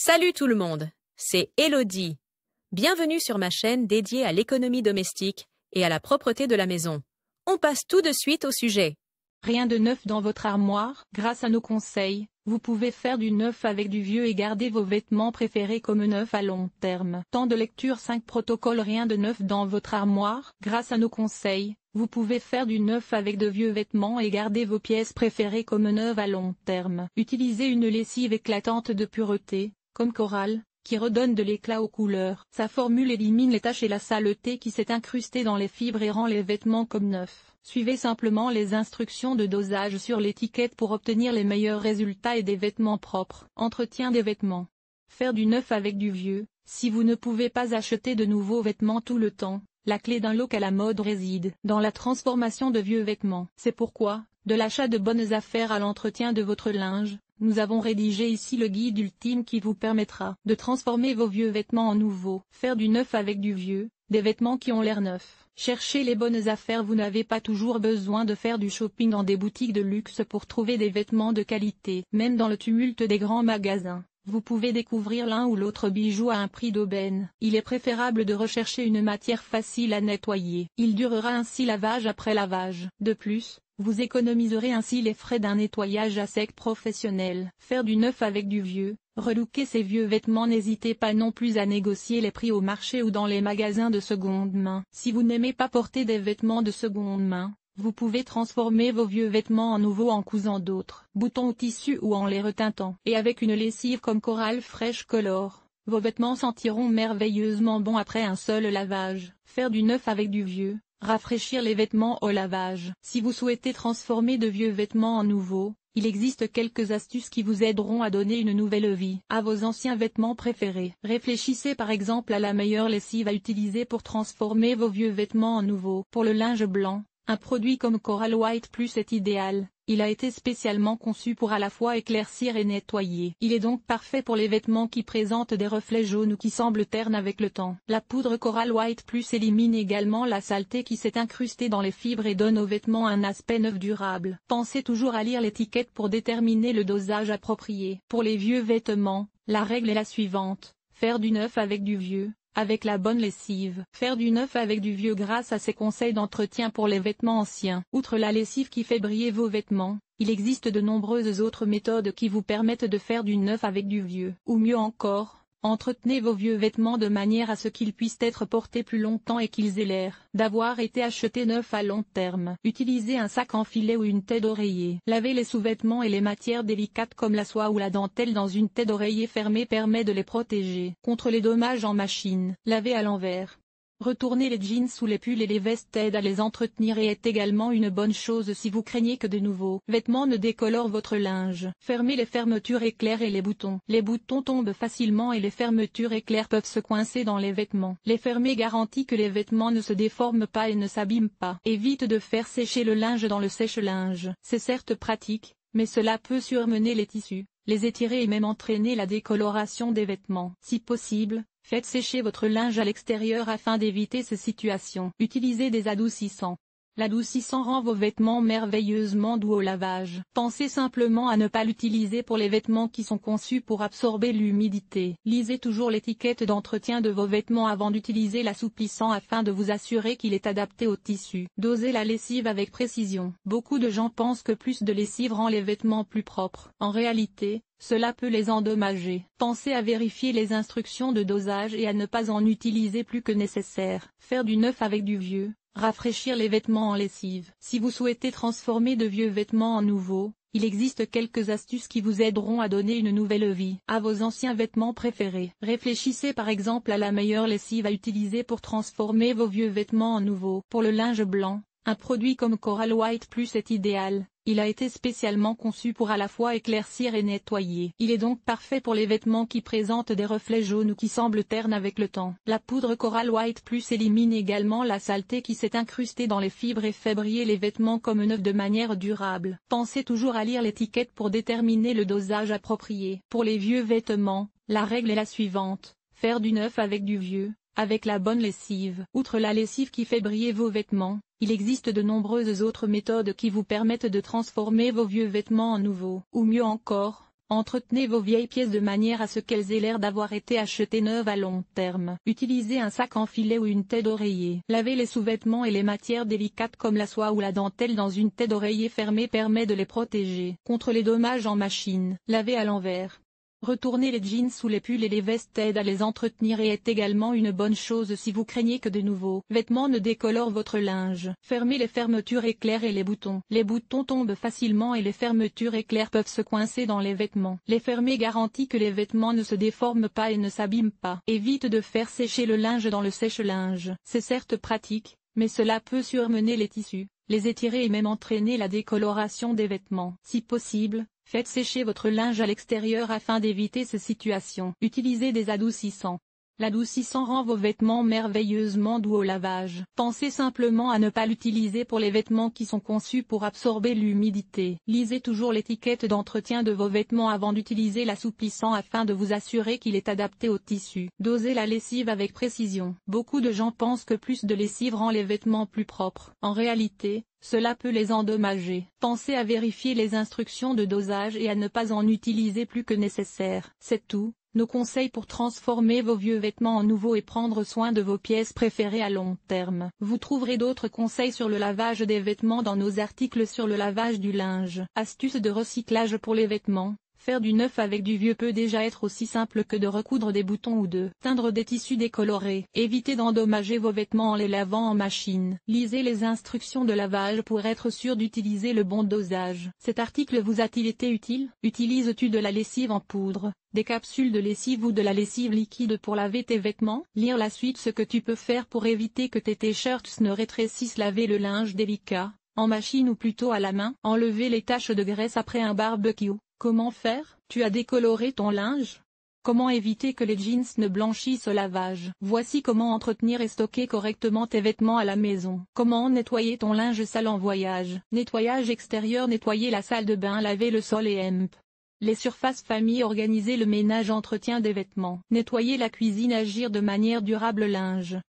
Salut tout le monde, c'est Elodie. Bienvenue sur ma chaîne dédiée à l'économie domestique et à la propreté de la maison. On passe tout de suite au sujet. Rien de neuf dans votre armoire. Grâce à nos conseils, vous pouvez faire du neuf avec du vieux et garder vos vêtements préférés comme neufs à long terme. Temps de lecture 5 protocoles. Rien de neuf dans votre armoire. Grâce à nos conseils, vous pouvez faire du neuf avec de vieux vêtements et garder vos pièces préférées comme neuves à long terme. Utilisez une lessive éclatante de pureté, comme Coral, qui redonne de l'éclat aux couleurs. Sa formule élimine les taches et la saleté qui s'est incrustée dans les fibres et rend les vêtements comme neufs. Suivez simplement les instructions de dosage sur l'étiquette pour obtenir les meilleurs résultats et des vêtements propres. Entretien des vêtements. Faire du neuf avec du vieux. Si vous ne pouvez pas acheter de nouveaux vêtements tout le temps, la clé d'un look à la mode réside dans la transformation de vieux vêtements. C'est pourquoi, de l'achat de bonnes affaires à l'entretien de votre linge, nous avons rédigé ici le guide ultime qui vous permettra de transformer vos vieux vêtements en nouveaux. Faire du neuf avec du vieux, des vêtements qui ont l'air neufs. Cherchez les bonnes affaires. Vous n'avez pas toujours besoin de faire du shopping dans des boutiques de luxe pour trouver des vêtements de qualité. Même dans le tumulte des grands magasins, vous pouvez découvrir l'un ou l'autre bijou à un prix d'aubaine. Il est préférable de rechercher une matière facile à nettoyer. Il durera ainsi lavage après lavage. De plus, vous économiserez ainsi les frais d'un nettoyage à sec professionnel. Faire du neuf avec du vieux. Relooker ces vieux vêtements. N'hésitez pas non plus à négocier les prix au marché ou dans les magasins de seconde main. Si vous n'aimez pas porter des vêtements de seconde main, vous pouvez transformer vos vieux vêtements en nouveaux en cousant d'autres boutons ou tissus ou en les retintant. Et avec une lessive comme Coral Fresh Color, vos vêtements sentiront merveilleusement bon après un seul lavage. Faire du neuf avec du vieux. Rafraîchir les vêtements au lavage. Si vous souhaitez transformer de vieux vêtements en nouveaux, il existe quelques astuces qui vous aideront à donner une nouvelle vie à vos anciens vêtements préférés. Réfléchissez par exemple à la meilleure lessive à utiliser pour transformer vos vieux vêtements en nouveaux. Pour le linge blanc, un produit comme Coral White Plus est idéal. Il a été spécialement conçu pour à la fois éclaircir et nettoyer. Il est donc parfait pour les vêtements qui présentent des reflets jaunes ou qui semblent ternes avec le temps. La poudre Coral White Plus élimine également la saleté qui s'est incrustée dans les fibres et donne aux vêtements un aspect neuf durable. Pensez toujours à lire l'étiquette pour déterminer le dosage approprié. Pour les vieux vêtements, la règle est la suivante: faire du neuf avec du vieux, avec la bonne lessive. Faire du neuf avec du vieux grâce à ces conseils d'entretien pour les vêtements anciens. Outre la lessive qui fait briller vos vêtements, il existe de nombreuses autres méthodes qui vous permettent de faire du neuf avec du vieux. Ou mieux encore, entretenez vos vieux vêtements de manière à ce qu'ils puissent être portés plus longtemps et qu'ils aient l'air d'avoir été achetés neufs à long terme. Utilisez un sac en filet ou une tête d'oreiller. Lavez les sous-vêtements et les matières délicates comme la soie ou la dentelle dans une tête d'oreiller fermée permet de les protéger contre les dommages en machine. Lavez à l'envers. Retournez les jeans sous les pulls et les vestes aident à les entretenir et est également une bonne chose si vous craignez que de nouveaux vêtements ne décolorent votre linge. Fermez les fermetures éclairs et les boutons. Les boutons tombent facilement et les fermetures éclairs peuvent se coincer dans les vêtements. Les fermer garantit que les vêtements ne se déforment pas et ne s'abîment pas. Évite de faire sécher le linge dans le sèche-linge. C'est certes pratique, mais cela peut surmener les tissus, les étirer et même entraîner la décoloration des vêtements. Si possible, faites sécher votre linge à l'extérieur afin d'éviter ces situations. Utilisez des adoucissants. L'adoucissant rend vos vêtements merveilleusement doux au lavage. Pensez simplement à ne pas l'utiliser pour les vêtements qui sont conçus pour absorber l'humidité. Lisez toujours l'étiquette d'entretien de vos vêtements avant d'utiliser l'assouplissant afin de vous assurer qu'il est adapté au tissu. Dosez la lessive avec précision. Beaucoup de gens pensent que plus de lessive rend les vêtements plus propres. En réalité, cela peut les endommager. Pensez à vérifier les instructions de dosage et à ne pas en utiliser plus que nécessaire. Faire du neuf avec du vieux. Rafraîchir les vêtements en lessive. Si vous souhaitez transformer de vieux vêtements en nouveaux, il existe quelques astuces qui vous aideront à donner une nouvelle vie à vos anciens vêtements préférés. Réfléchissez par exemple à la meilleure lessive à utiliser pour transformer vos vieux vêtements en nouveaux. Pour le linge blanc, un produit comme Coral White Plus est idéal. Il a été spécialement conçu pour à la fois éclaircir et nettoyer. Il est donc parfait pour les vêtements qui présentent des reflets jaunes ou qui semblent ternes avec le temps. La poudre Coral White Plus élimine également la saleté qui s'est incrustée dans les fibres et fait briller les vêtements comme neufs de manière durable. Pensez toujours à lire l'étiquette pour déterminer le dosage approprié. Pour les vieux vêtements, la règle est la suivante: faire du neuf avec du vieux, avec la bonne lessive. Outre la lessive qui fait briller vos vêtements, il existe de nombreuses autres méthodes qui vous permettent de transformer vos vieux vêtements en nouveaux. Ou mieux encore, Entretenez vos vieilles pièces de manière à ce qu'elles aient l'air d'avoir été achetées neuves à long terme. Utilisez un sac en filet ou une tête d'oreiller. Lavez les sous-vêtements et les matières délicates comme la soie ou la dentelle dans une tête d'oreiller fermée permet de les protéger contre les dommages en machine. Lavez à l'envers. Retourner les jeans sous les pulls et les vestes aide à les entretenir et est également une bonne chose si vous craignez que de nouveaux vêtements ne décolorent votre linge. Fermez les fermetures éclairs et les boutons. Les boutons tombent facilement et les fermetures éclairs peuvent se coincer dans les vêtements. Les fermer garantit que les vêtements ne se déforment pas et ne s'abîment pas. Évite de faire sécher le linge dans le sèche-linge. C'est certes pratique, mais cela peut surmener les tissus, les étirer et même entraîner la décoloration des vêtements. Si possible, faites sécher votre linge à l'extérieur afin d'éviter ces situations. Utilisez des adoucissants. L'adoucissant rend vos vêtements merveilleusement doux au lavage. Pensez simplement à ne pas l'utiliser pour les vêtements qui sont conçus pour absorber l'humidité. Lisez toujours l'étiquette d'entretien de vos vêtements avant d'utiliser l'assouplissant afin de vous assurer qu'il est adapté au tissu. Dosez la lessive avec précision. Beaucoup de gens pensent que plus de lessive rend les vêtements plus propres. En réalité, cela peut les endommager. Pensez à vérifier les instructions de dosage et à ne pas en utiliser plus que nécessaire. C'est tout. Nos conseils pour transformer vos vieux vêtements en nouveaux et prendre soin de vos pièces préférées à long terme. Vous trouverez d'autres conseils sur le lavage des vêtements dans nos articles sur le lavage du linge. Astuces de recyclage pour les vêtements. Faire du neuf avec du vieux peut déjà être aussi simple que de recoudre des boutons ou de teindre des tissus décolorés. Évitez d'endommager vos vêtements en les lavant en machine. Lisez les instructions de lavage pour être sûr d'utiliser le bon dosage. Cet article vous a-t-il été utile? Utilises-tu de la lessive en poudre, des capsules de lessive ou de la lessive liquide pour laver tes vêtements? Lire la suite ce que tu peux faire pour éviter que tes t-shirts ne rétrécissent. Laver le linge délicat, en machine ou plutôt à la main. Enlever les taches de graisse après un barbecue. Comment faire? Tu as décoloré ton linge? Comment éviter que les jeans ne blanchissent au lavage? Voici comment entretenir et stocker correctement tes vêtements à la maison. Comment nettoyer ton linge sale en voyage? Nettoyage extérieur. Nettoyer la salle de bain. Laver le sol et les surfaces famille. Organiser le ménage. Entretien des vêtements. Nettoyer la cuisine. Agir de manière durable. Linge.